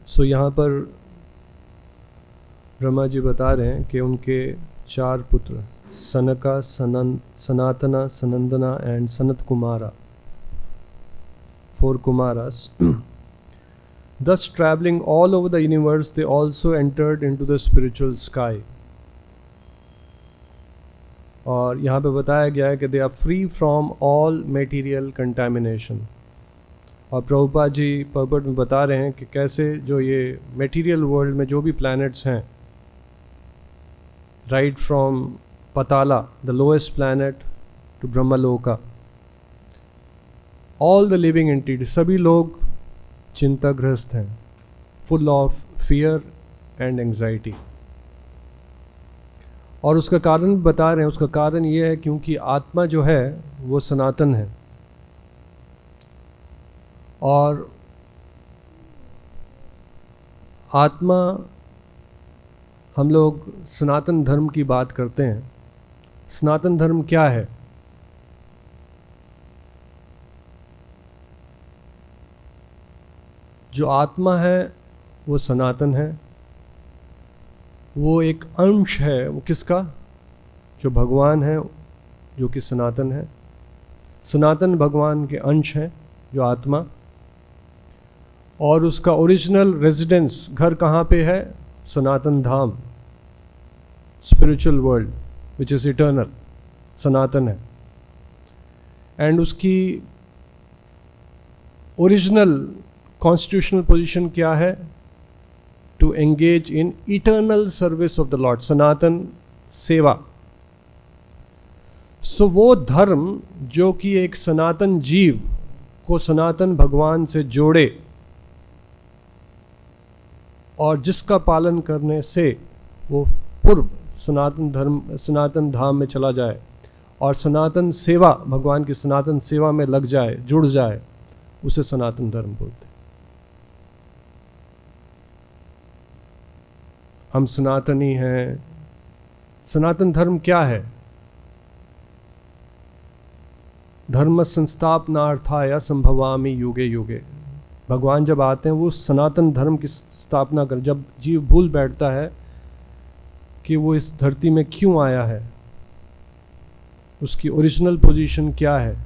सो यहाँ पर ब्रह्मा जी बता रहे हैं कि उनके 4 पुत्र Sanaka, Sanatana, Sanandana and Sanat Kumara, 4 Kumaras. Thus traveling all over the universe, they also entered into the spiritual sky. और यहाँ पे बताया गया है कि they are free from all material contamination. और प्रभुपाद जी पर्पट में बता रहे हैं कि कैसे जो ये मटेरियल वर्ल्ड में जो भी प्लैनेट्स हैं, right from Patala the lowest planet to Brahmaloka, all the living entity, सभी लोग चिंताग्रस्त हैं, full of fear and anxiety. और उसका कारण बता रहे हैं, उसका कारण ये है क्योंकि आत्मा जो है वो सनातन है। और आत्मा, हम लोग सनातन धर्म की बात करते हैं। सनातन धर्म क्या है? जो आत्मा है वो सनातन है, वो एक अंश है। वो किसका? जो भगवान है, जो कि सनातन है। सनातन भगवान के अंश हैं जो आत्मा, और उसका ओरिजिनल रेजिडेंस घर कहाँ पे है? Sanatan Dham, spiritual world which is eternal, Sanatan है। एंड उसकी ओरिजिनल कॉन्स्टिट्यूशनल पोजीशन क्या है? To engage in eternal service of the lord, Sanatan seva. So वो धर्म जो कि एक सनातन जीव को सनातन भगवान से जोड़े और जिसका पालन करने से वो पूर्व सनातन धर्म, सनातन धाम में चला जाए और सनातन सेवा, भगवान की सनातन सेवा में लग जाए, जुड़ जाए, उसे सनातन धर्म बोलते हैं। हम सनातनी हैं। सनातन धर्म क्या है? धर्म संस्थापनार्थाय संभवामि युगे युगे। भगवान जब आते हैं वो सनातन धर्म की स्थापना कर, जब जीव भूल बैठता है कि वो इस धरती में क्यों आया है, उसकी ओरिजिनल पोजीशन क्या है।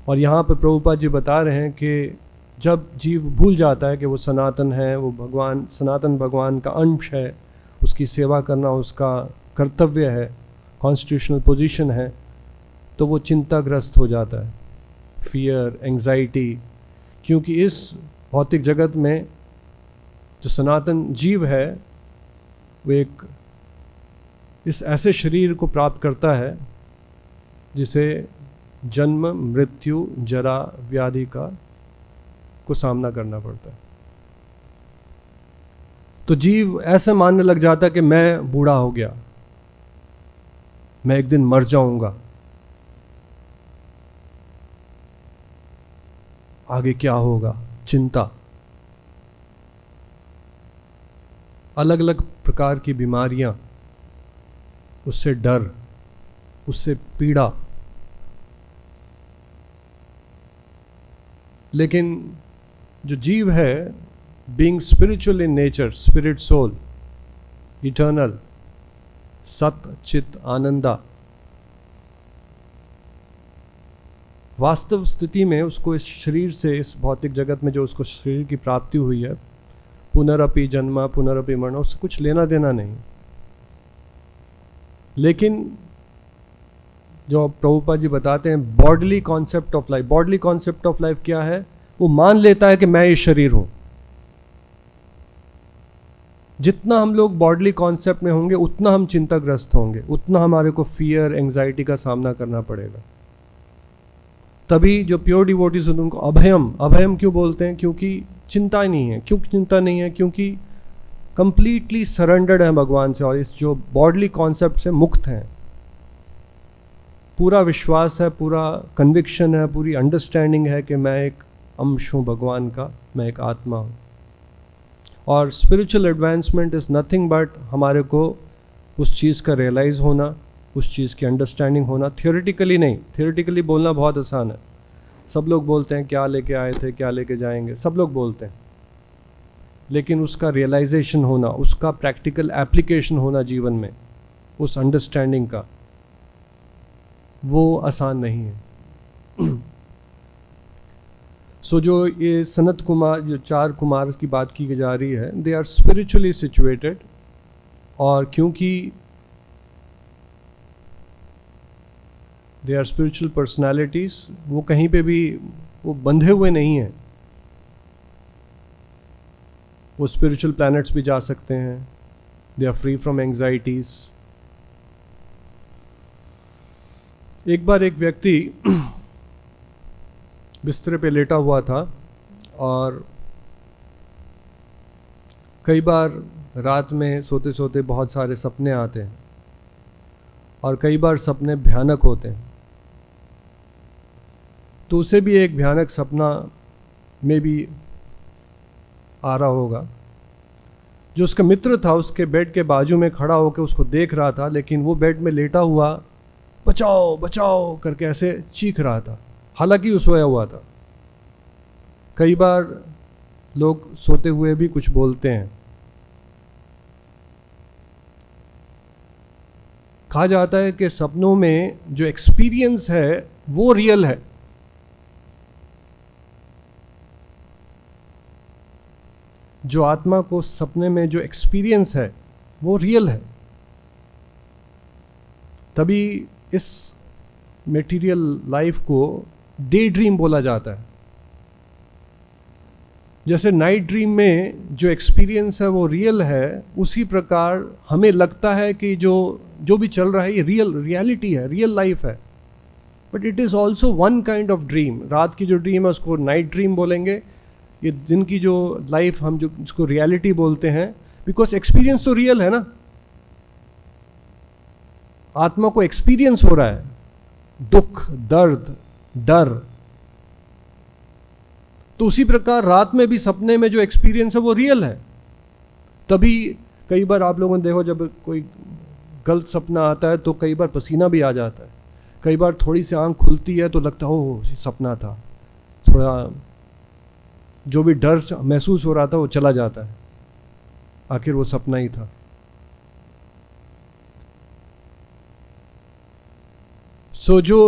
और यहाँ पर प्रभुपाद जी बता रहे हैं कि जब जीव भूल जाता है कि वो सनातन है, वो भगवान, सनातन भगवान का अंश है, उसकी सेवा करना उसका कर्तव्य है, कॉन्स्टिट्यूशनल पोजीशन है, तो वो चिंताग्रस्त हो जाता है, फियर, एंजाइटी। क्योंकि इस भौतिक जगत में जो सनातन जीव है वो एक इस ऐसे शरीर को प्राप्त करता है जिसे जन्म, मृत्यु, जरा, व्याधि को सामना करना पड़ता है। तो जीव ऐसे मानने लग जाता है कि मैं बूढ़ा हो गया, मैं एक दिन मर जाऊंगा, आगे क्या होगा, चिंता। अलग अलग प्रकार की बीमारियां, उससे डर, उससे पीड़ा। लेकिन जो जीव है, being spiritual in nature, spirit soul, eternal, sat chit Ananda, वास्तव स्थिति में उसको इस शरीर से, इस भौतिक जगत में जो उसको शरीर की प्राप्ति हुई है, पुनरअपि जन्मा पुनरअपि मरणा, उससे कुछ लेना देना नहीं। लेकिन जो प्रभुपाद जी बताते हैं bodily concept of life, bodily concept of life क्या है? वो मान लेता है कि मैं ये शरीर हूं। जितना हम लोग बॉडली कॉन्सेप्ट में होंगे उतना हम चिंताग्रस्त होंगे, उतना हमारे को फियर, एंजाइटी का सामना करना पड़ेगा। तभी जो प्योर डिवोटीज होते हैं उनको अभयम, अभयम क्यों बोलते हैं? क्योंकि चिंता ही नहीं है। क्यों चिंता नहीं है? क्योंकि कंप्लीटली सरेंडर्ड है भगवान से और इस जो बॉडली कॉन्सेप्ट से मुक्त हैं। पूरा विश्वास है, पूरा कन्विक्शन है, पूरी अंडरस्टैंडिंग है कि मैं एक अंश हूँ भगवान का, मैं एक आत्मा हूँ। और spiritual advancement is nothing but हमारे को उस चीज़ का रियलाइज़ होना, उस चीज़ की अंडरस्टैंडिंग होना। थियोरेटिकली नहीं, थियोरेटिकली बोलना बहुत आसान है। सब लोग बोलते हैं क्या लेके आए थे, क्या लेके जाएंगे, सब लोग बोलते हैं। लेकिन उसका रियलाइजेशन होना, उसका प्रैक्टिकल एप्लीकेशन होना जीवन में, उस अंडरस्टैंडिंग का, वो आसान नहीं है। सो जो ये सनत कुमार, जो 4 कुमार की बात की जा रही है, दे आर स्पिरिचुअली सिचुएटेड, और क्योंकि दे आर स्पिरिचुअल पर्सनालिटीज, वो कहीं पे भी वो बंधे हुए नहीं हैं। वो स्पिरिचुअल प्लैनेट्स भी जा सकते हैं, they are free from anxieties. एक बार एक व्यक्ति बिस्तर पे लेटा हुआ था, और कई बार रात में सोते सोते बहुत सारे सपने आते हैं, और कई बार सपने भयानक होते हैं। तो उसे भी एक भयानक सपना में भी आ रहा होगा। जो उसका मित्र था उसके बेड के बाजू में खड़ा होकर उसको देख रहा था, लेकिन वो बेड में लेटा हुआ बचाओ बचाओ करके ऐसे चीख रहा था, हालांकि वो सोया हुआ था। कई बार लोग सोते हुए भी कुछ बोलते हैं। कहा जाता है कि सपनों में जो एक्सपीरियंस है वो रियल है। जो आत्मा को सपने में जो एक्सपीरियंस है वो रियल है। तभी इस मटेरियल लाइफ को डे ड्रीम बोला जाता है। जैसे नाइट ड्रीम में जो एक्सपीरियंस है वो रियल है, उसी प्रकार हमें लगता है कि जो भी चल रहा है ये रियलिटी है, रियल लाइफ है। But it is also one kind of dream. रात की जो ड्रीम है उसको नाइट ड्रीम बोलेंगे। ये दिन की जो लाइफ हम जो इसको रियलिटी बोलते हैं, बिकॉज एक्सपीरियंस तो रियल है ना। आत्मा को एक्सपीरियंस हो रहा है, दुख, दर्द, डर। तो उसी प्रकार रात में भी सपने में जो एक्सपीरियंस है वो रियल है। तभी कई बार आप लोगों ने देखो, जब कोई गलत सपना आता है तो कई बार पसीना भी आ जाता है। कई बार थोड़ी सी आंख खुलती है तो लगता है ओह सपना था। थोड़ा जो भी डर महसूस हो रहा था वो चला जाता है, आखिर वो सपना ही था। सो जो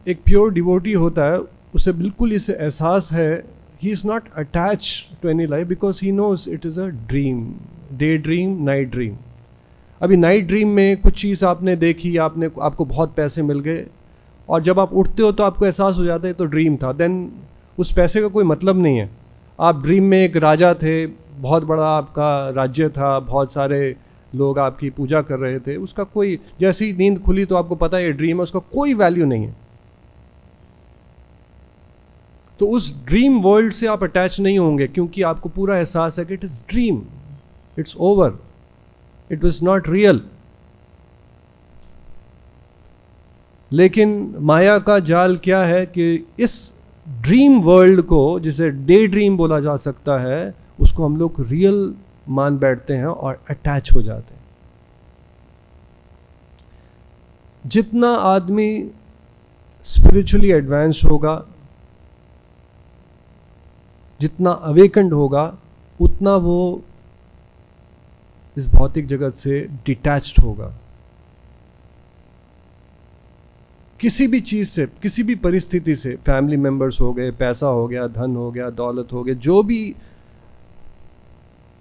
एक प्योर डिवोटी होता है उसे बिल्कुल इसे एहसास है, he is not attach to any life because he knows it is a dream, day dream, night dream. अभी नाइट ड्रीम में कुछ चीज़ आपने देखी, आपको बहुत पैसे मिल गए, और जब आप उठते हो तो आपको एहसास हो जाता है तो ड्रीम था। देन उस पैसे का कोई मतलब नहीं है। आप ड्रीम में एक राजा थे, बहुत बड़ा आपका राज्य था, बहुत सारे लोग आपकी पूजा कर रहे थे, उसका कोई, जैसी ही नींद खुली तो आपको पता है ये ड्रीम है, उसका कोई वैल्यू नहीं है। तो उस ड्रीम वर्ल्ड से आप अटैच नहीं होंगे, क्योंकि आपको पूरा एहसास है कि it is dream, it's over, it was not real. लेकिन माया का जाल क्या है कि इस ड्रीम वर्ल्ड को, जिसे डे ड्रीम बोला जा सकता है, उसको हम लोग रियल मान बैठते हैं और अटैच हो जाते हैं। जितना आदमी स्पिरिचुअली एडवांस होगा, जितना अवेकन्ड होगा, उतना वो इस भौतिक जगत से डिटैच्ड होगा। किसी भी चीज़ से, किसी भी परिस्थिति से, फैमिली मेंबर्स हो गए, पैसा हो गया, धन हो गया, दौलत हो गया, जो भी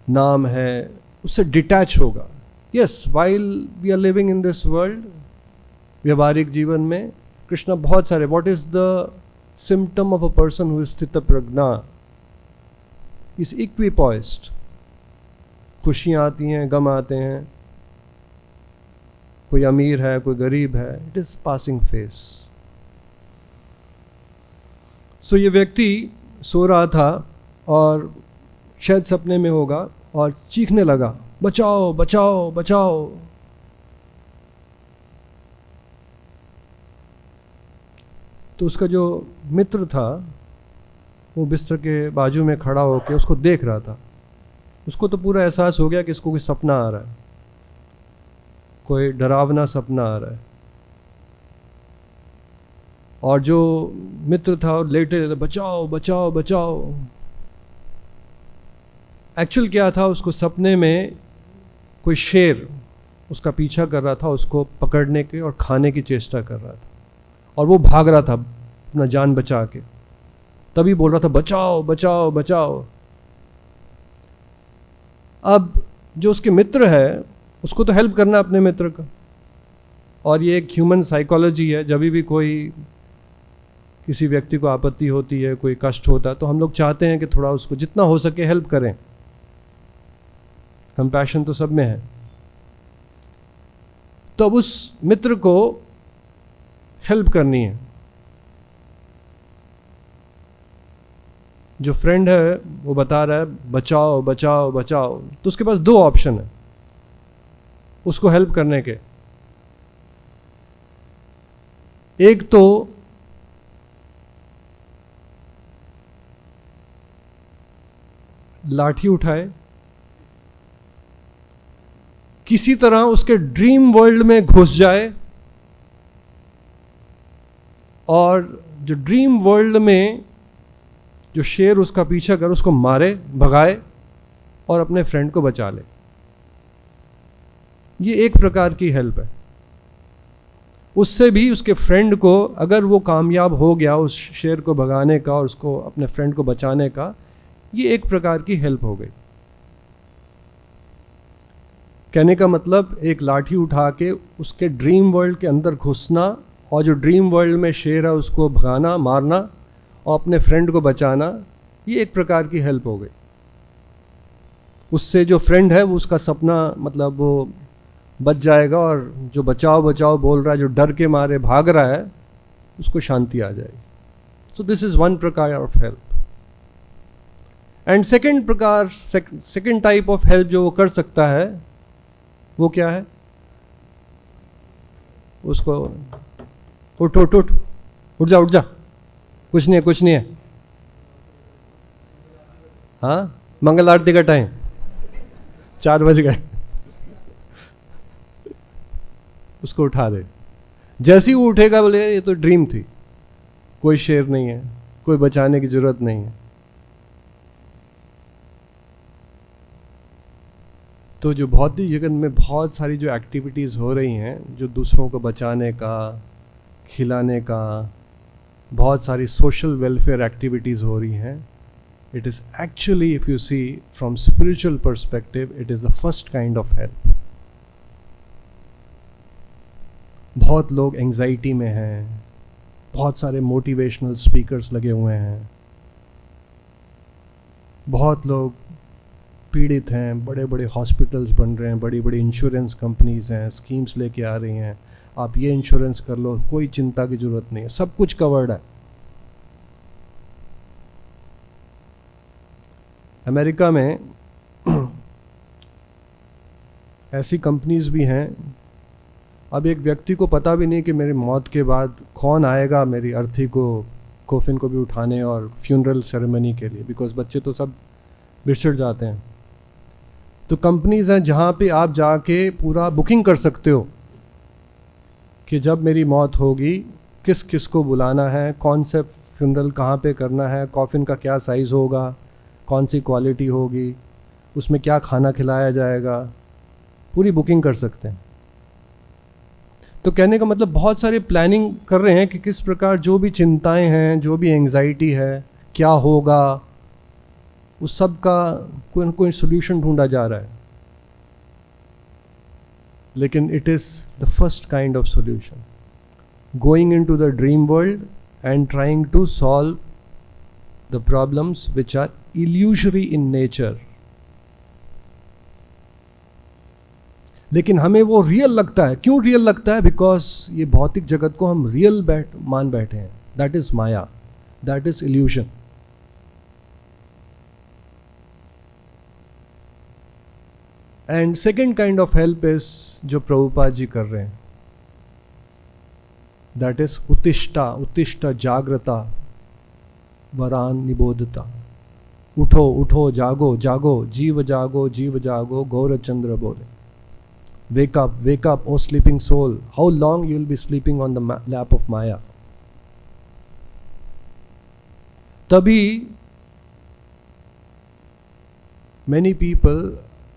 नाम है, उससे डिटैच होगा। Yes, while we are living in this world, व्यवहारिक जीवन में कृष्णा बहुत सारे, what is the symptom of a person who is sthita prajna, is इक्विपॉइस्ड। खुशियाँ आती हैं, गम आते हैं, कोई अमीर है, कोई गरीब है, इट इज पासिंग फेस। सो ये व्यक्ति सो रहा था और शायद सपने में होगा, और चीखने लगा, बचाओ बचाओ बचाओ। तो उसका जो मित्र था वो बिस्तर के बाजू में खड़ा होकर उसको देख रहा था। उसको तो पूरा एहसास हो गया कि इसको कोई सपना आ रहा है, कोई डरावना सपना आ रहा है। और जो मित्र था और लेटे बचाओ बचाओ बचाओ। एक्चुअल क्या था, उसको सपने में कोई शेर उसका पीछा कर रहा था, उसको पकड़ने के और खाने की चेष्टा कर रहा था, और वो भाग रहा था अपना जान बचा के, तभी बोल रहा था बचाओ बचाओ बचाओ। अब जो उसके मित्र है उसको तो हेल्प करना अपने मित्र का, और ये एक ह्यूमन साइकोलॉजी है, जब भी कोई किसी व्यक्ति को आपत्ति होती है, कोई कष्ट होता है, तो हम लोग चाहते हैं कि थोड़ा उसको जितना हो सके हेल्प करें। कंपैशन तो सब में है। तो अब उस मित्र को हेल्प करनी है। जो फ्रेंड है वो बता रहा है बचाओ बचाओ बचाओ, तो उसके पास दो ऑप्शन है उसको हेल्प करने के। एक तो लाठी उठाए, किसी तरह उसके ड्रीम वर्ल्ड में घुस जाए, और जो ड्रीम वर्ल्ड में जो शेर उसका पीछा कर उसको मारे, भगाए और अपने फ्रेंड को बचा ले। ये एक प्रकार की हेल्प है। उससे भी उसके फ्रेंड को, अगर वो कामयाब हो गया उस शेर को भगाने का और उसको अपने फ्रेंड को बचाने का, ये एक प्रकार की हेल्प हो गई। कहने का मतलब एक लाठी उठा के उसके ड्रीम वर्ल्ड के अंदर घुसना, और जो ड्रीम वर्ल्ड में शेर है उसको भगाना, मारना और अपने फ्रेंड को बचाना, ये एक प्रकार की हेल्प हो गई। उससे जो फ्रेंड है वो उसका सपना मतलब वो बच जाएगा, और जो बचाओ बचाओ बोल रहा है, जो डर के मारे भाग रहा है, उसको शांति आ जाएगी। सो दिस इज वन प्रकार ऑफ हेल्प। एंड सेकेंड प्रकार, सेकेंड टाइप ऑफ हेल्प जो वो कर सकता है वो क्या है? उसको उठ उठ उठ उठ जा उठ जा, कुछ नहीं है कुछ नहीं है। हाँ, मंगल आरती का टाइम 4 बज गए, उसको उठा दे। जैसे ही वो उठेगा बोले ये तो ड्रीम थी, कोई शेर नहीं है, कोई बचाने की जरूरत नहीं है। तो जो भौतिक जगत में बहुत सारी जो एक्टिविटीज़ हो रही हैं, जो दूसरों को बचाने का, खिलाने का, बहुत सारी सोशल वेलफेयर एक्टिविटीज़ हो रही हैं, it is actually, if you see from spiritual perspective, it is the first kind of help. बहुत लोग एंजाइटी में हैं, बहुत सारे मोटिवेशनल स्पीकर्स लगे हुए हैं, बहुत लोग पीड़ित हैं, बड़े बड़े हॉस्पिटल्स बन रहे हैं, बड़ी बड़ी इंश्योरेंस कंपनीज हैं, स्कीम्स लेके आ रही हैं, आप ये इंश्योरेंस कर लो, कोई चिंता की ज़रूरत नहीं है, सब कुछ कवर्ड है। अमेरिका में ऐसी कंपनीज भी हैं, अब एक व्यक्ति को पता भी नहीं कि मेरी मौत के बाद कौन आएगा मेरी अर्थी को, कोफिन को भी उठाने और फ्यूनरल सेरेमनी के लिए, बिकॉज बच्चे तो सब बिछड़ जाते हैं। तो कंपनीज़ हैं जहाँ पे आप जाके पूरा बुकिंग कर सकते हो कि जब मेरी मौत होगी किस किस को बुलाना है, कौन से फ्यूनरल कहाँ पे करना है, कॉफिन का क्या साइज़ होगा, कौन सी क्वालिटी होगी, उसमें क्या खाना खिलाया जाएगा, पूरी बुकिंग कर सकते हैं। तो कहने का मतलब बहुत सारे प्लानिंग कर रहे हैं कि किस प्रकार जो भी चिंताएं हैं, जो भी एंग्जाइटी है, क्या होगा, उस सब का कोई न कोई सोल्यूशन ढूंढा जा रहा है। लेकिन it is the first kind of solution, going into the dream world and trying to solve the problems which are illusory in nature. लेकिन हमें वो रियल लगता है। क्यों रियल लगता है? बिकॉज ये भौतिक जगत को हम रियल मान बैठे हैं। That is Maya, that is illusion. And second kind of help is जो प्रभुपाद जी कर रहे हैं, दैट इज उत्तिष्ठा, उत्तिष्ठा जागृता वरान निबोधता। उठो उठो, जागो जागो, जीव जागो जीव जागो, गौरचंद्र बोले। Wake up, oh sleeping soul. How long you will be sleeping on the lap of Maya? तभी many people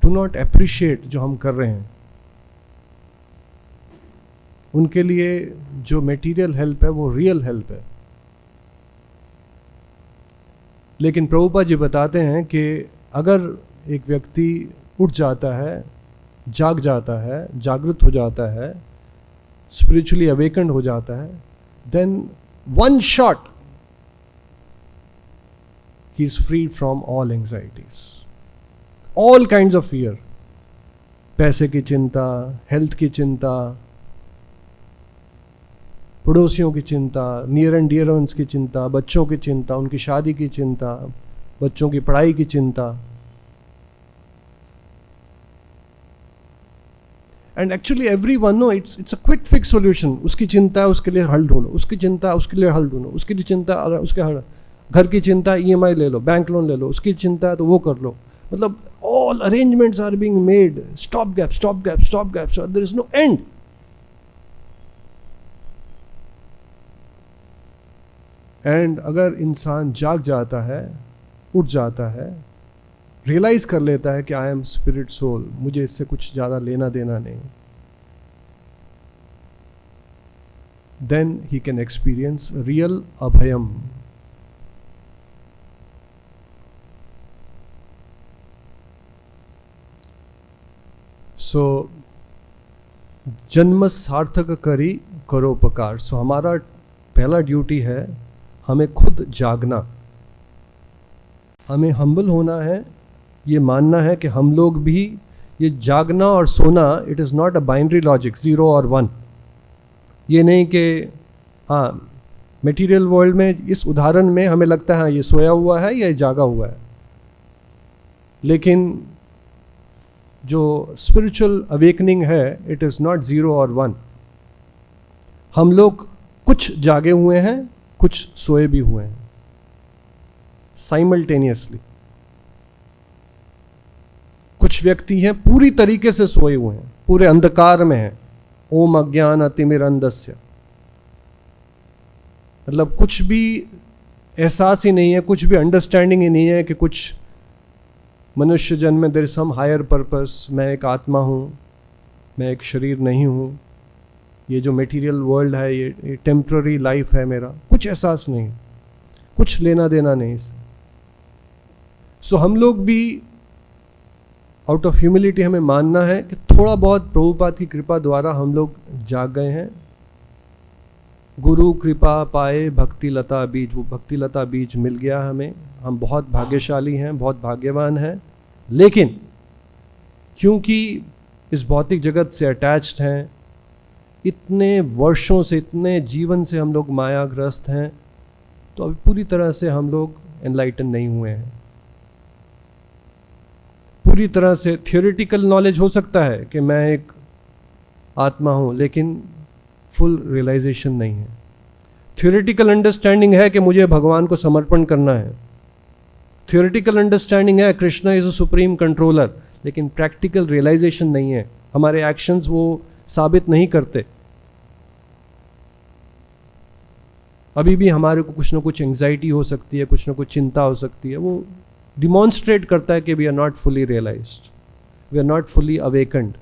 do not appreciate जो हम कर रहे हैं. उनके लिए जो मटेरियल हेल्प है वो रियल हेल्प है. लेकिन प्रभुपाद जी बताते हैं कि अगर एक व्यक्ति उठ जाता है, जाग जाता है, जागृत हो जाता है, स्पिरिचुअली अवेकन्ड हो जाता है, then one shot he is freed from all anxieties, all kinds of fear. पैसे की चिंता, हेल्थ की चिंता, पड़ोसियों की चिंता, नियर एंड डियर वंस की चिंता, बच्चों की चिंता, उनकी शादी की चिंता, बच्चों की पढ़ाई की चिंता. And actually every one know it's a quick fix solution. उसकी चिंता है, उसके लिए हल ढूंढो, उसकी चिंता है, उसके लिए हल ढूंढो, उसकी चिंता, उसके हल, घर की चिंता EMI ले लो, बैंक लोन ले लो, उसकी चिंता है तो वो कर लो. मतलब all arrangements are being made, stop gap, stop gap, stop gap, there is no end. And अगर इंसान जाग जाता है, उठ जाता है, रियलाइज कर लेता है कि आई एम स्पिरिट सोल, मुझे इससे कुछ ज़्यादा लेना देना नहीं, then he can experience real abhayam. So जन्म सार्थक करी करोपकार. सो हमारा पहला ड्यूटी है हमें खुद जागना, हमें हम्बल होना है, ये मानना है कि हम लोग भी, ये जागना और सोना, it is not a binary logic 0 और 1. ये नहीं कि हाँ मटेरियल वर्ल्ड में इस उदाहरण में हमें लगता है हाँ ये सोया हुआ है या ये जागा हुआ है, लेकिन जो स्पिरिचुअल अवेकनिंग है इट इज़ नॉट 0 और 1. हम लोग कुछ जागे हुए हैं, कुछ सोए भी हुए हैं साइमल्टेनियसली. कुछ व्यक्ति हैं पूरी तरीके से सोए हुए हैं, पूरे अंधकार में हैं. ओम अज्ञान अतिमिरंधस्य, मतलब कुछ भी एहसास ही नहीं है, कुछ भी अंडरस्टैंडिंग ही नहीं है कि कुछ मनुष्य जन्म में there is some higher purpose, मैं एक आत्मा हूँ, मैं एक शरीर नहीं हूँ, ये जो मटेरियल वर्ल्ड है ये टेम्प्ररी लाइफ है मेरा. कुछ एहसास नहीं, कुछ लेना देना नहीं इससे. सो हम लोग भी आउट ऑफ ह्यूमिलिटी हमें मानना है कि थोड़ा बहुत प्रभुपाद की कृपा द्वारा हम लोग जाग गए हैं. गुरु कृपा पाए भक्ति लता बीज, वो भक्ति लता बीज मिल गया हमें, हम बहुत भाग्यशाली हैं, बहुत भाग्यवान हैं. लेकिन क्योंकि इस भौतिक जगत से अटैच्ड हैं, इतने वर्षों से, इतने जीवन से हम लोग मायाग्रस्त हैं, तो अभी पूरी तरह से हम लोग एनलाइटन नहीं हुए हैं. पूरी तरह से थियोरेटिकल नॉलेज हो सकता है कि मैं एक आत्मा हूँ, लेकिन फुल रियलाइजेशन नहीं है. थियोरेटिकल अंडरस्टैंडिंग है कि मुझे भगवान को समर्पण करना है, थियोरेटिकल अंडरस्टैंडिंग है Krishna is a supreme controller, लेकिन प्रैक्टिकल रियलाइजेशन नहीं है. हमारे एक्शंस वो साबित नहीं करते. अभी भी हमारे को कुछ ना कुछ एंग्जाइटी हो सकती है, कुछ ना कुछ चिंता हो सकती है, वो डिमॉन्स्ट्रेट करता है कि we are not fully realised, we are not fully awakened.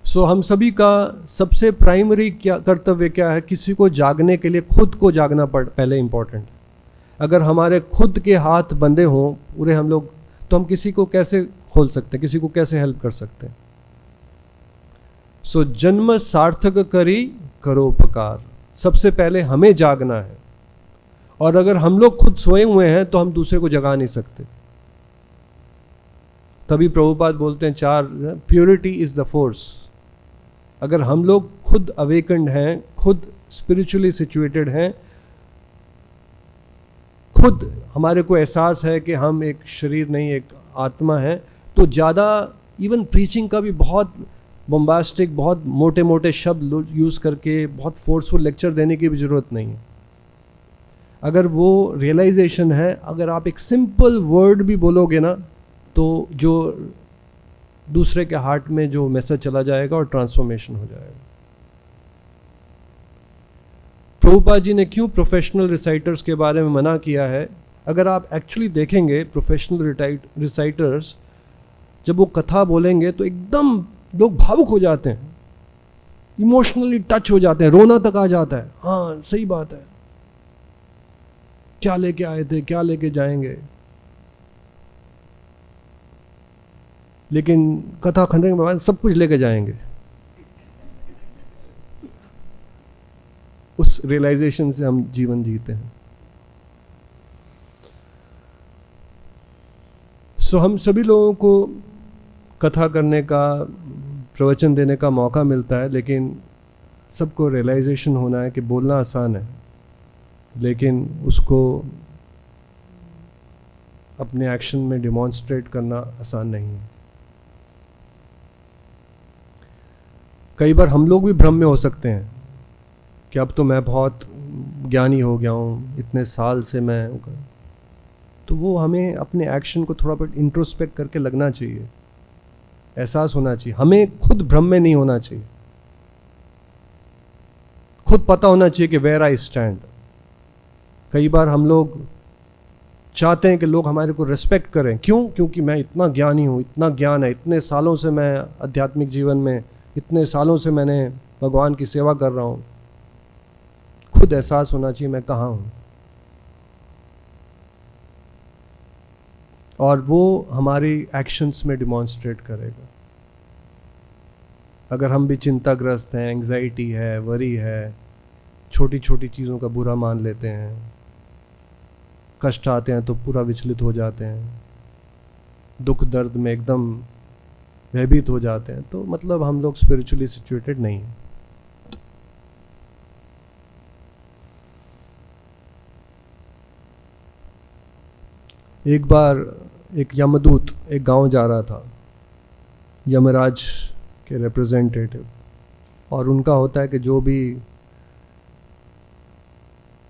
So हम सभी का सबसे प्राइमरी क्या कर्तव्य क्या है, किसी को जागने के लिए खुद को जागना पहले इंपॉर्टेंट. अगर हमारे खुद के हाथ बंधे हों पूरे हम लोग, तो हम किसी को कैसे खोल सकते हैं, किसी को कैसे हेल्प कर सकते हैं. सो जन्म सार्थक करी करोपकार, सबसे पहले हमें जागना है. और अगर हम लोग खुद सोए हुए हैं तो हम दूसरे को जगा नहीं सकते. तभी प्रभुपाद बोलते हैं 4 प्योरिटी इज द फोर्स. अगर हम लोग खुद अवेकन्ड हैं, खुद स्पिरिचुअली सिचुएटेड हैं, खुद हमारे को एहसास है कि हम एक शरीर नहीं एक आत्मा है, तो ज़्यादा इवन प्रीचिंग का भी बहुत बम्बास्टिक, बहुत मोटे मोटे शब्द यूज़ करके बहुत फोर्सफुल लेक्चर देने की भी ज़रूरत नहीं है. अगर वो रियलाइजेशन है, अगर आप एक सिंपल वर्ड भी बोलोगे ना, तो जो दूसरे के हार्ट में जो मैसेज चला जाएगा और ट्रांसफॉर्मेशन हो जाएगा. प्रभुपाद जी ने क्यों प्रोफेशनल रिसाइटर्स के बारे में मना किया है, अगर आप एक्चुअली देखेंगे प्रोफेशनल रिसाइटर्स, जब वो कथा बोलेंगे तो एकदम लोग भावुक हो जाते हैं, इमोशनली टच हो जाते हैं, रोना तक आ जाता है। हाँ सही बात है, क्या लेके आए थे, क्या लेके जाएंगे। लेकिन कथा खंडन के बाद सब कुछ लेके जाएंगे। उस रियलाइजेशन से हम जीवन जीते हैं। सो हम सभी लोगों को कथा करने का, प्रवचन देने का मौका मिलता है, लेकिन सबको रियलाइजेशन होना है कि बोलना आसान है, लेकिन उसको अपने एक्शन में डिमॉन्स्ट्रेट करना आसान नहीं है। कई बार हम लोग भी भ्रम में हो सकते हैं कि अब तो मैं बहुत ज्ञानी हो गया हूँ, इतने साल से मैं, तो वो हमें अपने एक्शन को थोड़ा बहुत इंट्रोस्पेक्ट करके लगना चाहिए, एहसास होना चाहिए। हमें खुद भ्रम में नहीं होना चाहिए, खुद पता होना चाहिए कि वेयर आई स्टैंड। कई बार हम लोग चाहते हैं कि लोग हमारे को रिस्पेक्ट करें, क्यों? क्योंकि मैं इतना ज्ञानी हूँ, इतना ज्ञान है, इतने सालों से मैं आध्यात्मिक जीवन में, इतने सालों से मैंने भगवान की सेवा कर रहा हूँ। खुद एहसास होना चाहिए मैं कहाँ हूँ, और वो हमारी एक्शंस में डिमॉन्स्ट्रेट करेगा। अगर हम भी चिंताग्रस्त हैं, एंग्जाइटी है, वरी है, छोटी छोटी चीज़ों का बुरा मान लेते हैं, कष्ट आते हैं तो पूरा विचलित हो जाते हैं, दुख दर्द में एकदम भयभीत हो जाते हैं, तो मतलब हम लोग स्पिरिचुअली सिचुएटेड नहीं हैं। एक बार एक यमदूत एक गांव जा रहा था, यमराज के रिप्रेजेंटेटिव, और उनका होता है कि जो भी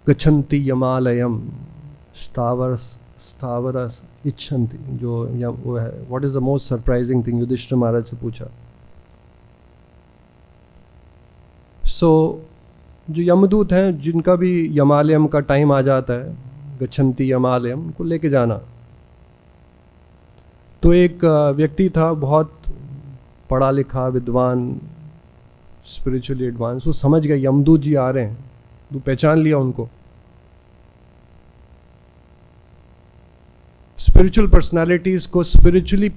गच्छन्ति यमालयम स्थावरस इच्छन्ति, जो वो है, what is the most surprising thing, Yudhishthira Maharaj से पूछा। जो यमदूत हैं, जिनका भी यमालयम का टाइम आ जाता है, गच्छन्ति यमालयम, उनको लेके जाना। तो एक व्यक्ति था, बहुत पढ़ा लिखा, विद्वान, स्पिरिचुअली एडवांस, वो समझ गया यमदूत जी आ रहे हैं, तो पहचान लिया उनको। स्पिरिचुअल पर्सनालिटीज को स्पिरिचुअली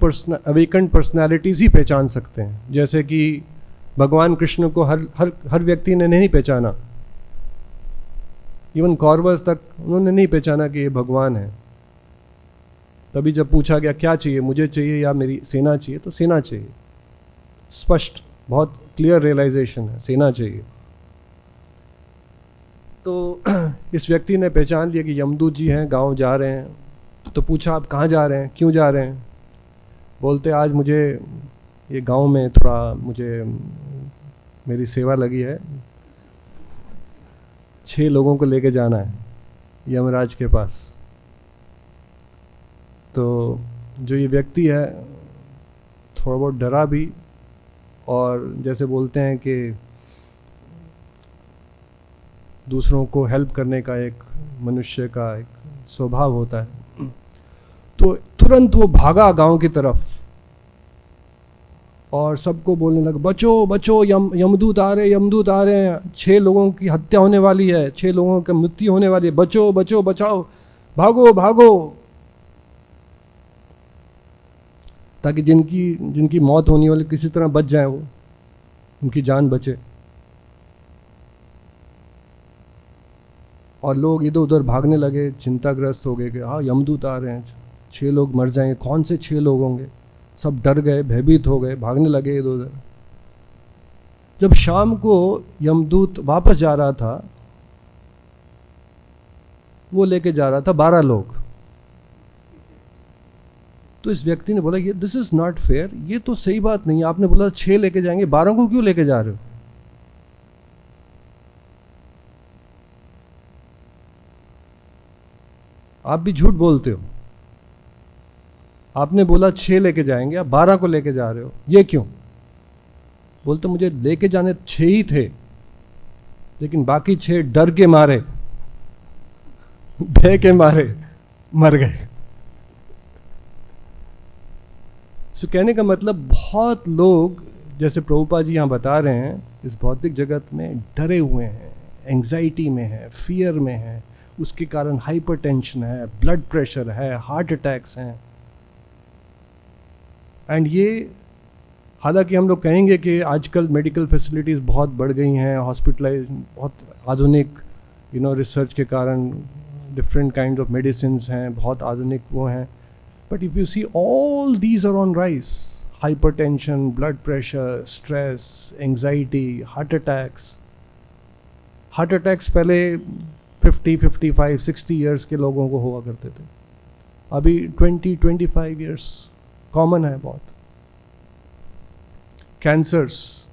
अवेकन्ड पर्सनालिटीज ही पहचान सकते हैं। जैसे कि भगवान कृष्ण को हर व्यक्ति ने नहीं पहचाना, इवन कौरवस तक उन्होंने नहीं पहचाना कि ये भगवान है। तभी जब पूछा गया क्या चाहिए, मुझे चाहिए या मेरी सेना चाहिए, तो सेना चाहिए। स्पष्ट, बहुत क्लियर रियलाइजेशन है, सेना चाहिए। तो इस व्यक्ति ने पहचान लिया कि यमदूत जी हैं, गांव जा रहे हैं। तो पूछा आप कहाँ जा रहे हैं, क्यों जा रहे हैं? बोलते आज मुझे ये गांव में थोड़ा मेरी सेवा लगी है, 6 लोगों को लेके जाना है यमराज के पास। तो जो ये व्यक्ति है थोड़ा बहुत डरा भी, और जैसे बोलते हैं कि दूसरों को हेल्प करने का एक मनुष्य का एक स्वभाव होता है, तो तुरंत वो भागा गांव की तरफ और सबको बोलने लगा, बचो बचो, यमदूत आ रहे, यमदूत आ रहे हैं, 6 लोगों की हत्या होने वाली है, 6 लोगों की मृत्यु होने वाली है, बचो बचो बचाओ, भागो भागो, ताकि जिनकी मौत होने वाली किसी तरह बच जाए, वो उनकी जान बचे। और लोग इधर उधर भागने लगे, चिंताग्रस्त हो गए कि हाँ यमदूत आ रहे हैं, 6 लोग मर जाएंगे, कौन से 6 लोग होंगे। सब डर गए, भयभीत हो गए, भागने लगे इधर उधर। जब शाम को यमदूत वापस जा रहा था, वो लेके जा रहा था 12 लोग। तो इस व्यक्ति ने बोला, ये दिस इज नॉट फेयर, ये तो सही बात नहीं है, आपने बोला 6 लेके जाएंगे, 12 को क्यों लेके जा रहे हो? आप भी झूठ बोलते हो, आपने बोला 6 लेके जाएंगे, आप 12 को लेके जा रहे हो, ये क्यों? बोलते मुझे लेके जाने 6 ही थे, लेकिन बाकी 6 डर के मारे, भय के मारे मर गए। सो कहने का मतलब बहुत लोग, जैसे प्रभुपाद जी यहाँ बता रहे हैं, इस भौतिक जगत में डरे हुए हैं, एंग्जाइटी में है, फियर में है, उसके कारण हाइपरटेंशन है, ब्लड प्रेशर है, हार्ट अटैक्स हैं। एंड ये, हालांकि हम लोग कहेंगे कि आजकल मेडिकल फैसिलिटीज़ बहुत बढ़ गई हैं, हॉस्पिटलाइज बहुत आधुनिक रिसर्च के कारण डिफरेंट काइंड ऑफ मेडिसिन हैं, बहुत आधुनिक वो हैं, but if you see all these are on rise, hypertension, blood pressure, stress, anxiety, heart attacks. Heart attacks पहले 50, 55, 60 ईयर्स के लोगों को हुआ करते थे, अभी 20, 25 ईयर्स कॉमन है बहुत। कैंसर्स,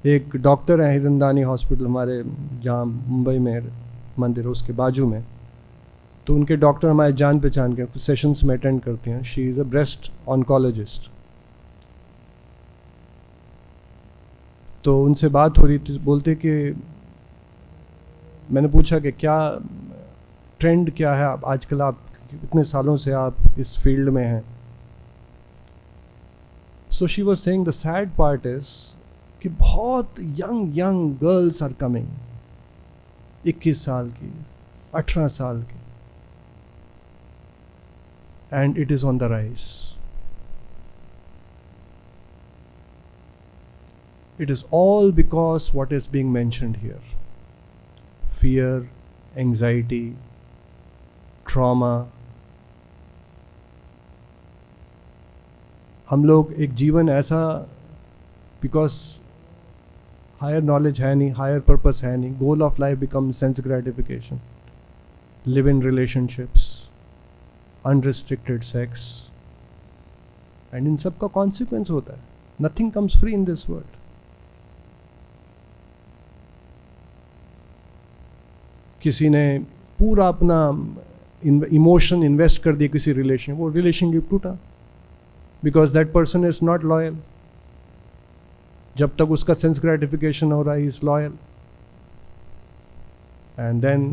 एक डॉक्टर हैं हिरंदानी हॉस्पिटल हमारे जहाँ मुंबई में मंदिर है उसके बाजू में, तो उनके डॉक्टर हमारे जान पहचान के कुछ सेशंस में अटेंड करते हैं। She is a breast oncologist. तो उनसे बात हो रही थी, बोलते कि मैंने पूछा कि क्या ट्रेंड क्या है, आप आजकल, आप इतने सालों से आप इस फील्ड में हैं। So she was saying the sad part is कि बहुत यंग गर्ल्स आर कमिंग, 21 साल की, 18 साल की, and it is on the rise. It is all because what is being mentioned here: fear, anxiety, trauma. हम लोग एक जीवन ऐसा, बिकॉज हायर नॉलेज है नहीं, हायर पर्पस है नहीं, goal of life become sense gratification, live in relationships, unrestricted sex, and in सब का कॉन्सिक्वेंस होता है, nothing comes free in this world. किसी ने पूरा अपना इमोशन इन्वेस्ट कर दिया किसी रिलेशन, वो रिलेशनशिप टूटा, because that person is not loyal. जब तक उसका सेंस ग्रेटिफिकेशन हो रहा है, is loyal, and then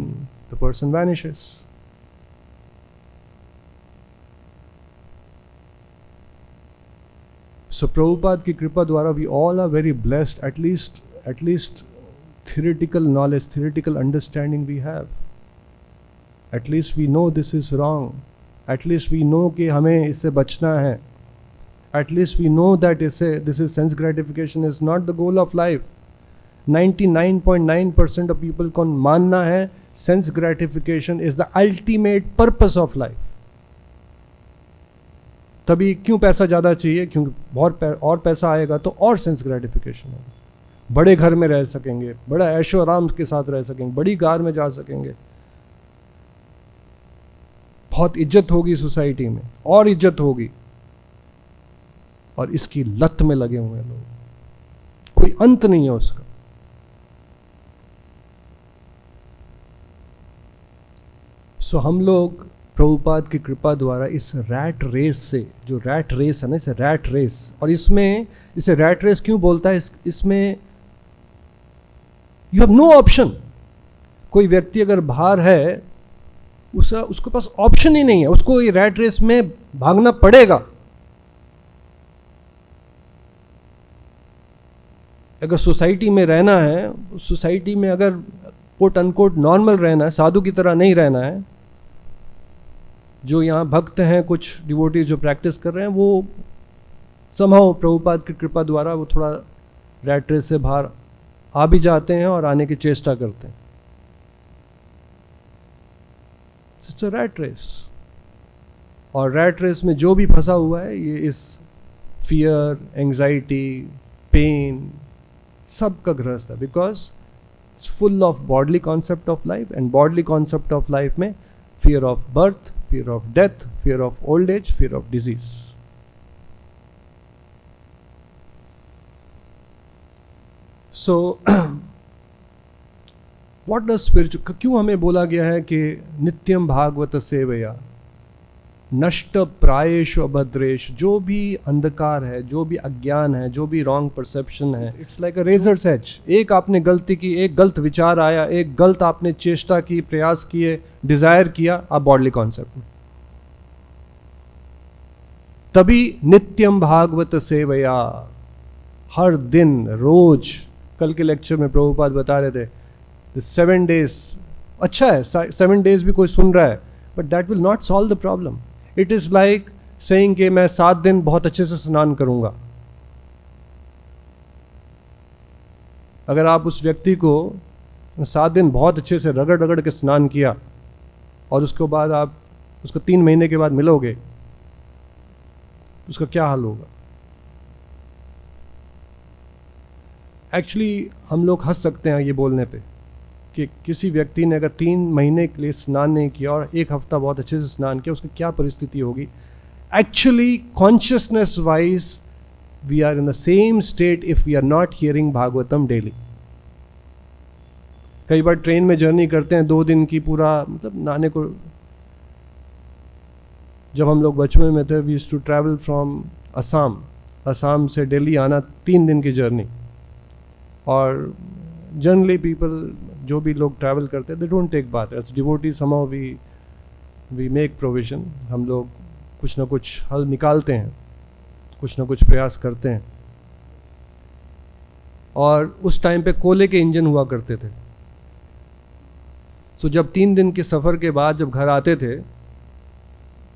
the person vanishes. So Prabhupada की कृपा द्वारा we all are very blessed, at least theoretical knowledge, theoretical understanding we have. At least we know this is wrong. At least we know कि हमें इससे बचना है. At least we know that this is sense gratification is not the goal of life. 99.9% of people को मानना है sense gratification is the ultimate purpose of life. तभी क्यों पैसा ज़्यादा चाहिए? क्योंकि और पैसा आएगा तो और सेंस ग्रेटिफिकेशन होगा, बड़े घर में रह सकेंगे, बड़ा ऐशो आराम के साथ रह सकेंगे, बड़ी कार में जा सकेंगे, बहुत इज्जत होगी सोसाइटी में, और इज्जत होगी, और इसकी लत में लगे हुए हैं लोग, कोई अंत नहीं है उसका। सो हम लोग प्रभुपाद की कृपा द्वारा इस रैट रेस से, जो रैट रेस है ना, इसे रैट रेस, और इसमें इसे रैट रेस क्यों बोलता है, इसमें यू हैव नो ऑप्शन। कोई व्यक्ति अगर बाहर है, उसके पास ऑप्शन ही नहीं है, उसको ये रैट रेस में भागना पड़ेगा। अगर सोसाइटी में रहना है, सोसाइटी में अगर कोट अनकोट नॉर्मल रहना है, साधु की तरह नहीं रहना है, जो यहाँ भक्त हैं, कुछ डिवोटीज जो प्रैक्टिस कर रहे हैं, वो समहाउ प्रभुपाद की कृपा द्वारा वो थोड़ा रैट रेस से बाहर आ भी जाते हैं और आने की चेष्टा करते हैं। इट्स अ रैट रेस, और रैट रेस में जो भी फंसा हुआ है, ये इस फियर, एंग्जाइटी, पेन, सब का ग्रस्त है, because it's full of bodily concept of life, and bodily concept of life में fear of birth, fear of death, fear of old age, fear of disease. So what does spiritual, क्यों हमें बोला गया है कि नित्यम भागवत सेवया, नष्ट प्रायेश अभद्रेश, जो भी अंधकार है, जो भी अज्ञान है, जो भी रॉन्ग परसेप्शन है, it's like a razor's edge. एक आपने गलती की, एक गलत विचार आया, एक गलत आपने चेष्टा की, प्रयास किए, डिजायर किया, आप बॉडली कॉन्सेप्ट में। तभी नित्यम भागवत सेवया, हर दिन रोज, कल के लेक्चर में प्रभुपाद बता रहे थे 7 days, अच्छा है 7 days भी कोई सुन रहा है, but that will not solve the problem. It is like saying कि मैं 7 दिन बहुत अच्छे से स्नान करूंगा। अगर आप उस व्यक्ति को 7 दिन बहुत अच्छे से रगड़ रगड़ के स्नान किया और उसके बाद आप उसको 3 महीने के बाद मिलोगे, उसका क्या हाल होगा? एक्चुअली हम लोग हंस सकते हैं ये बोलने पे कि किसी व्यक्ति ने अगर 3 महीने के लिए स्नान नहीं किया और 1 हफ्ता बहुत अच्छे से स्नान किया, उसकी क्या परिस्थिति होगी। Actually consciousness wise we are in the same state if we are not hearing Bhagavatam daily. कई बार ट्रेन में जर्नी करते हैं 2 दिन की, पूरा मतलब नहाने को। जब हम लोग बचपन में थे, we used to travel from Assam से दिल्ली आना 3 दिन की जर्नी। और जनरली पीपल, जो भी लोग ट्रैवल करते हैं, they don't take bath. As devotee somehow we make provision. हम लोग कुछ ना कुछ हल निकालते हैं, कुछ ना कुछ प्रयास करते हैं। और उस टाइम पे कोयले के इंजन हुआ करते थे। सो जब 3 दिन के सफ़र के बाद जब घर आते थे,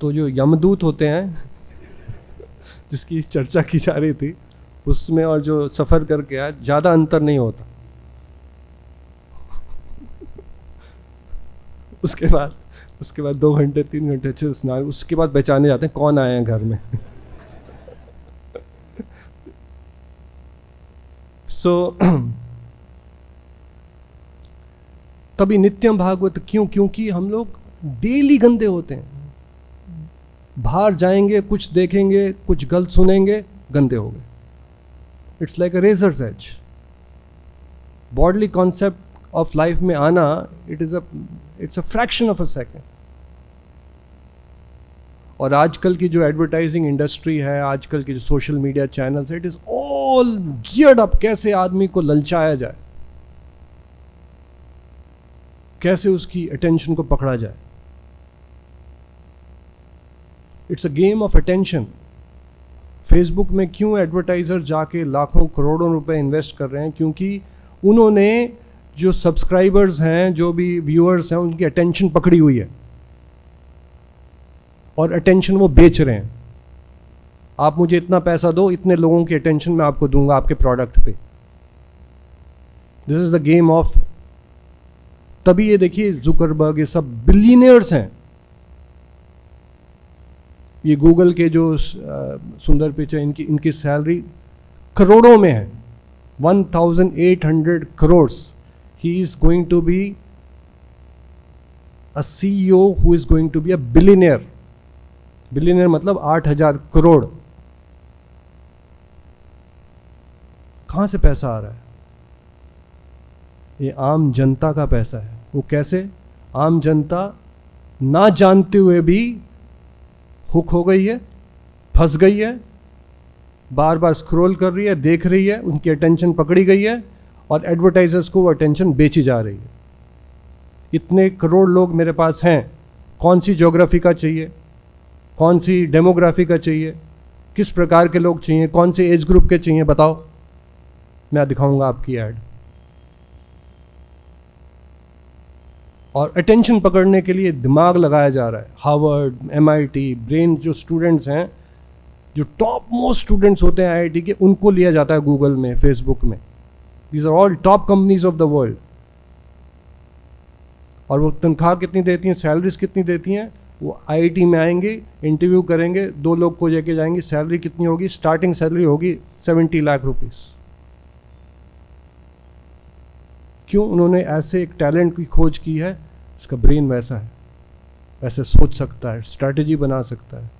तो जो यमदूत होते हैं जिसकी चर्चा की जा रही थी, उसमें और जो सफ़र करके आया, ज़्यादा अंतर नहीं होता। उसके बाद 2 घंटे 3 घंटे अच्छे से स्नान, उसके बाद पहचाने जाते हैं कौन आए हैं घर में। सो तभी नित्यम भागवत क्यों? क्योंकि हम लोग डेली गंदे होते हैं। बाहर जाएंगे, कुछ देखेंगे, कुछ गलत सुनेंगे, गंदे हो गए। It's like a razor's edge. Bodily concept of life में आना, it's a fraction of a second. और आजकल की जो एडवर्टाइजिंग इंडस्ट्री है, आजकल की जो सोशल मीडिया चैनल्स है, it is all geared up कैसे आदमी को ललचाया जाए, कैसे उसकी अटेंशन को पकड़ा जाए। It's a game of attention. Facebook में क्यों एडवर्टाइजर जाके लाखों करोड़ों रुपए इन्वेस्ट कर रहे हैं? क्योंकि उन्होंने जो सब्सक्राइबर्स हैं, जो भी व्यूअर्स हैं, उनकी अटेंशन पकड़ी हुई है और अटेंशन वो बेच रहे हैं। आप मुझे इतना पैसा दो, इतने लोगों की अटेंशन मैं आपको दूंगा आपके प्रोडक्ट पे। This is the game of. तभी ये देखिए जुकरबर्ग, ये सब बिलियनियर्स हैं। ये गूगल के जो सुंदर पिचाई, इनकी सैलरी करोड़ों में है, 1800 crores। He is going to be a CEO who is going to be a billionaire. Billionaire मतलब 8000 करोड़। कहां से पैसा आ रहा है? ये आम जनता का पैसा है। वो कैसे? आम जनता ना जानते हुए भी हुक हो गई है, फंस गई है, बार बार स्क्रॉल कर रही है, देख रही है, उनकी अटेंशन पकड़ी गई है और एडवर्टाइजर्स को वो अटेंशन बेची जा रही है। इतने करोड़ लोग मेरे पास हैं, कौन सी ज्योग्राफी का चाहिए, कौन सी डेमोग्राफी का चाहिए, किस प्रकार के लोग चाहिए, कौन से एज ग्रुप के चाहिए, बताओ, मैं दिखाऊंगा आपकी ऐड। और अटेंशन पकड़ने के लिए दिमाग लगाया जा रहा है। हार्वर्ड, MIT, ब्रेन जो स्टूडेंट्स हैं, जो टॉप मोस्ट स्टूडेंट्स होते हैं IIT के, उनको लिया जाता है गूगल में, फेसबुक में। These are all top companies of the world. और वो तनख्वाह कितनी देती हैं, सैलरीज कितनी देती हैं? वो IIT में आएंगे, इंटरव्यू करेंगे, 2 लोग को लेके जाएंगे, सैलरी कितनी होगी? स्टार्टिंग सैलरी होगी 70 लाख रुपीस। क्यों? उन्होंने ऐसे एक टैलेंट की खोज की है, इसका ब्रेन वैसा है, वैसे सोच सकता है, स्ट्रैटेजी बना सकता है।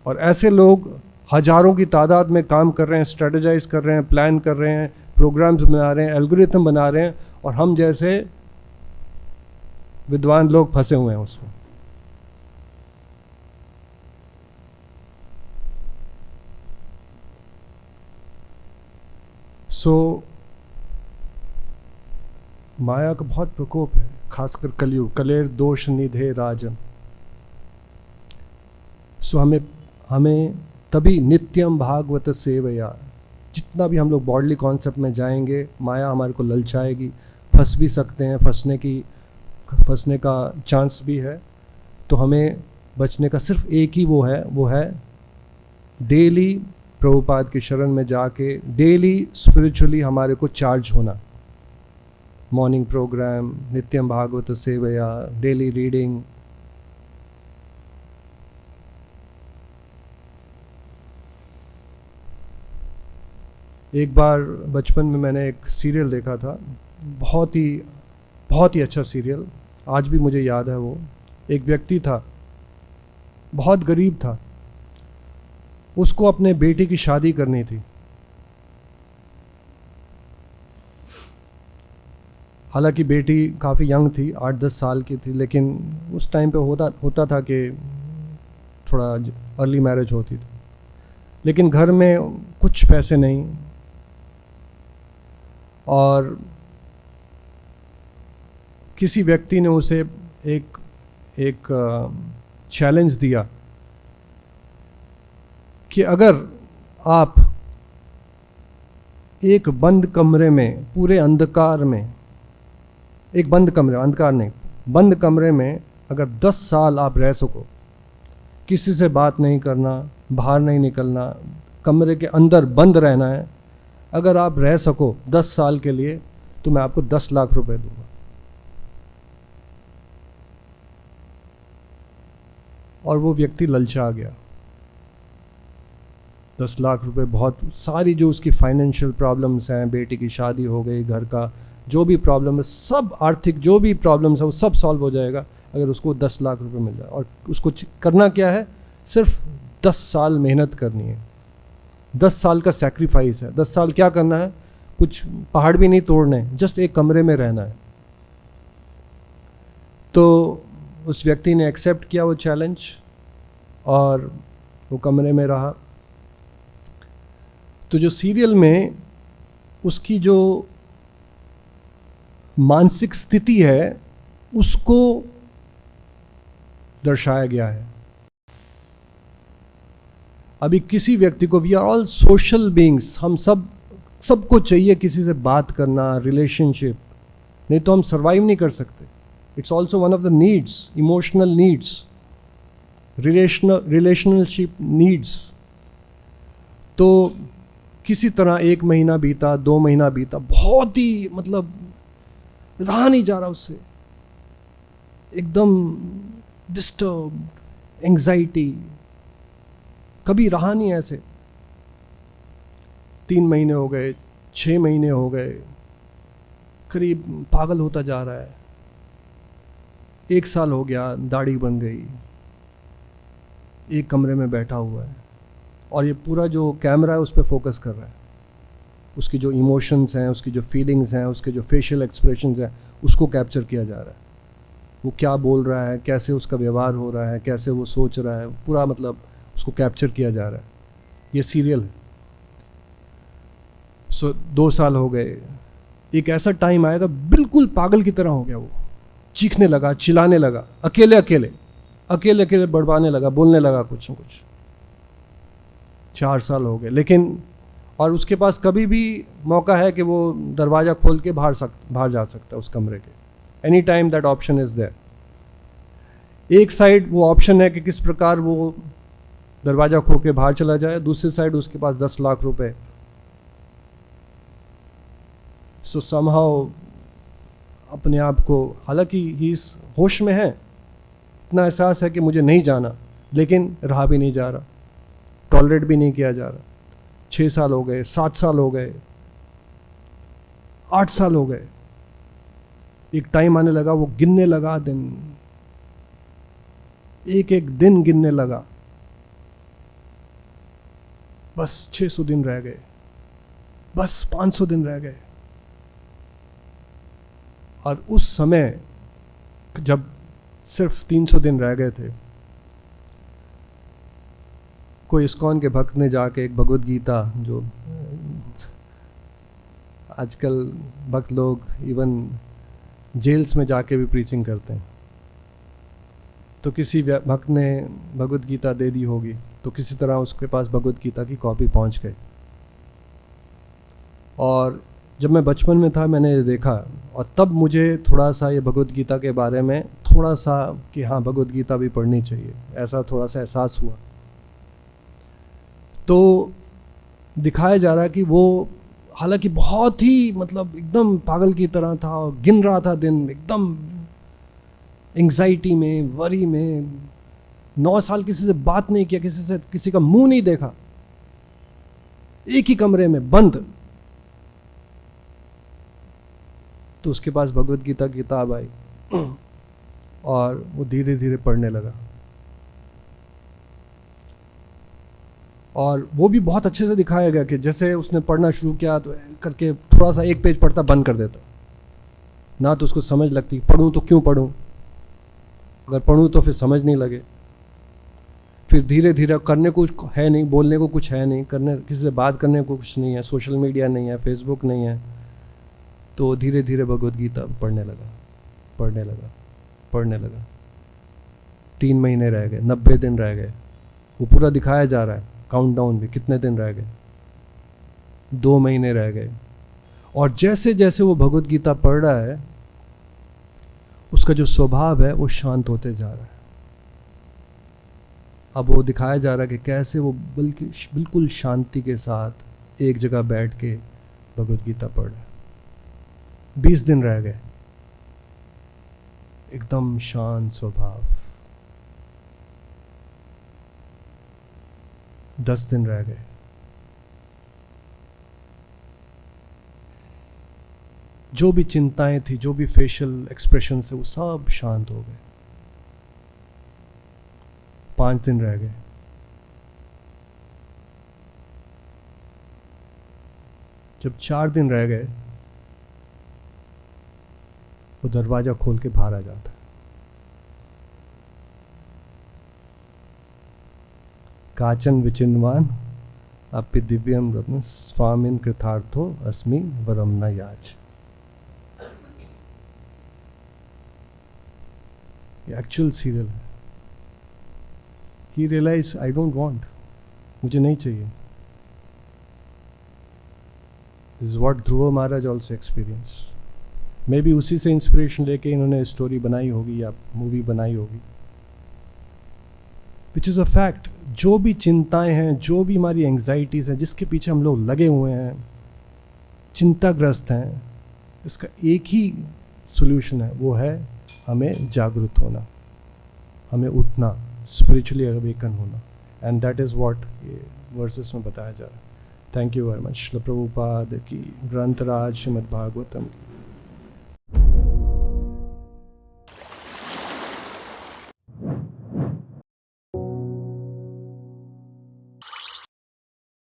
और ऐसे लोग हजारों की तादाद में काम कर रहे हैं, स्ट्रेटेजाइज कर रहे हैं, प्लान कर रहे हैं, प्रोग्राम्स बना रहे हैं, एल्गोरिथम बना रहे हैं, और हम जैसे विद्वान लोग फंसे हुए हैं उसमें। सो माया का बहुत प्रकोप है, खासकर कलयुग, कलेर दोष निधे राजन। सो हमें तभी नित्यम भागवत सेवया, जितना भी हम लोग बॉडली कॉन्सेप्ट में जाएंगे, माया हमारे को ललचाएगी, फंस भी सकते हैं, फंसने का चांस भी है। तो हमें बचने का सिर्फ एक ही वो है डेली प्रभुपाद की शरण में जाके डेली स्पिरिचुअली हमारे को चार्ज होना। मॉर्निंग प्रोग्राम, नित्यम भागवत सेवया, डेली रीडिंग। एक बार बचपन में मैंने एक सीरियल देखा था, बहुत ही अच्छा सीरियल, आज भी मुझे याद है। वो एक व्यक्ति था, बहुत गरीब था, उसको अपने बेटे की शादी करनी थी। हालांकि बेटी काफ़ी यंग थी, 8-10 साल की थी, लेकिन उस टाइम पे होता था कि थोड़ा अर्ली मैरिज होती थी। लेकिन घर में कुछ पैसे नहीं, और किसी व्यक्ति ने उसे एक चैलेंज दिया कि अगर आप एक बंद कमरे में, पूरे अंधकार में, एक बंद कमरे, अंधकार नहीं, बंद कमरे में अगर 10 साल आप रह सको, किसी से बात नहीं करना, बाहर नहीं निकलना, कमरे के अंदर बंद रहना है, अगर आप रह सको 10 साल के लिए, तो मैं आपको 10 लाख रुपए दूंगा। और वो व्यक्ति ललचा गया। 10 लाख रुपए, बहुत सारी जो उसकी फाइनेंशियल प्रॉब्लम्स हैं, बेटी की शादी हो गई, घर का जो भी प्रॉब्लम है, सब आर्थिक जो भी प्रॉब्लम्स है वो सब सॉल्व हो जाएगा अगर उसको 10 लाख रुपए मिल जाए। और उसको करना क्या है, सिर्फ 10 साल मेहनत करनी है, 10 साल का सैक्रिफाइस है। 10 साल क्या करना है, कुछ पहाड़ भी नहीं तोड़ने, जस्ट एक कमरे में रहना है। तो उस व्यक्ति ने एक्सेप्ट किया वो चैलेंज, और वो कमरे में रहा। तो जो सीरियल में उसकी जो मानसिक स्थिति है उसको दर्शाया गया है। अभी किसी व्यक्ति को, we are all social beings, हम सबको चाहिए किसी से बात करना, रिलेशनशिप, नहीं तो हम सर्वाइव नहीं कर सकते। It's also one of the needs, emotional needs, relationship needs. तो किसी तरह 1 महीना बीता, 2 महीना बीता, बहुत ही मतलब रहा नहीं जा रहा उससे, एकदम डिस्टर्ब, एंग्जाइटी, कभी रहा नहीं ऐसे। 3 महीने हो गए, 6 महीने हो गए, करीब पागल होता जा रहा है। 1 साल हो गया, दाढ़ी बन गई, एक कमरे में बैठा हुआ है, और ये पूरा जो कैमरा है उस पर फोकस कर रहा है। उसकी जो इमोशंस हैं, उसकी जो फीलिंग्स हैं, उसके जो फेशियल एक्सप्रेशंस हैं, उसको कैप्चर किया जा रहा है। वो क्या बोल रहा है, कैसे उसका व्यवहार हो रहा है, कैसे वो सोच रहा है, पूरा मतलब उसको कैप्चर किया जा रहा है। ये सीरियल है। 2 साल हो गए, एक ऐसा टाइम आएगा बिल्कुल पागल की तरह हो गया, वो चीखने लगा, चिल्लाने लगा, अकेले अकेले बड़बाने लगा, बोलने लगा कुछ न कुछ। 4 साल हो गए, लेकिन और उसके पास कभी भी मौका है कि वो दरवाज़ा खोल के बाहर जा सकता है उस कमरे के। Any time that option is there. एक साइड वो ऑप्शन है कि किस प्रकार वो दरवाज़ा खोल के बाहर चला जाए, दूसरी साइड उसके पास 10 लाख रुपए। सो समहाउ अपने आप को, हालांकि ही इस होश में है, इतना एहसास है कि मुझे नहीं जाना, लेकिन रहा भी नहीं जा रहा, टॉलरेट भी नहीं किया जा रहा। 6 साल हो गए, 7 साल हो गए, 8 साल हो गए। एक टाइम आने लगा, वो गिनने लगा दिन, एक एक दिन गिनने लगा। बस 600 दिन रह गए, बस 500 दिन रह गए। और उस समय जब सिर्फ 300 दिन रह गए थे, कोई इस्कॉन के भक्त ने जाके एक भगवद गीता, जो आजकल भक्त लोग इवन जेल्स में जाके भी प्रीचिंग करते हैं। तो किसी भक्त ने भगवद गीता दे दी होगी, तो किसी तरह उसके पास भगवद गीता की कॉपी पहुंच गई। और जब मैं बचपन में था मैंने ये देखा, और तब मुझे थोड़ा सा ये भगवद गीता के बारे में थोड़ा सा कि हाँ भगवद गीता भी पढ़नी चाहिए, ऐसा थोड़ा सा एहसास हुआ। तो दिखाया जा रहा है कि वो हालांकि बहुत ही मतलब एकदम पागल की तरह था, और गिन रहा था दिन, एकदम एंग्जाइटी में, वरी में, 9 साल किसी से बात नहीं किया, किसी का मुंह नहीं देखा, एक ही कमरे में बंद। तो उसके पास भगवद गीता की किताब आई और वो धीरे धीरे पढ़ने लगा। और वो भी बहुत अच्छे से दिखाया गया कि जैसे उसने पढ़ना शुरू किया तो करके थोड़ा सा एक पेज पढ़ता बंद कर देता, ना तो उसको समझ लगती, पढ़ूं तो क्यों पढ़ूं, अगर पढ़ूं तो फिर समझ नहीं लगे। फिर धीरे धीरे करने को कुछ है नहीं, बोलने को कुछ है नहीं, करने किसी से बात करने को कुछ नहीं है, सोशल मीडिया नहीं है, फेसबुक नहीं है, तो धीरे धीरे भगवद गीता पढ़ने लगा। 3 महीने रह गए, 90 दिन रह गए, वो पूरा दिखाया जा रहा है काउंटडाउन भी, कितने दिन रह गए, 2 महीने रह गए। और जैसे जैसे वो भगवद गीता पढ़ रहा है, उसका जो स्वभाव है वो शांत होते जा रहा है। अब वो दिखाया जा रहा है कि कैसे वो बिल्कुल शांति के साथ एक जगह बैठ के भगवद गीता पढ़ रहा है। 20 दिन रह गए, एकदम शांत स्वभाव। 10 दिन रह गए, जो भी चिंताएं थी, जो भी फेशियल एक्सप्रेशन से, वो सब शांत हो गए। 5 दिन रह गए, जब 4 दिन रह गए, वो दरवाजा खोल के बाहर आ जाता है। काचन विचिन्वान अपि दिव्यम रत्न स्वामिन कृतार्थो अस्मि वरम न याच। एक्चुअल सीरियल है। ही रियलाइज आई डोंट वांट, मुझे नहीं चाहिए। Is what Dhruv Maharaj also experience. May be उसी से इंस्पिरेशन लेके इन्होंने स्टोरी बनाई होगी या मूवी बनाई होगी। Which is a fact. जो भी चिंताएं हैं, जो भी हमारी एंग्जाइटीज़ हैं, जिसके पीछे हम लोग लगे हुए हैं, चिंताग्रस्त हैं, इसका एक ही सोल्यूशन है, वो है हमें जागरूक होना, हमें उठना, स्पिरिचुअली अवेकन होना। एंड दैट इज़ व्हाट ये वर्सेस में बताया जा रहा है। Thank you very much. Srila Prabhupada की, ग्रंथराज श्रीमद् भागवतम की।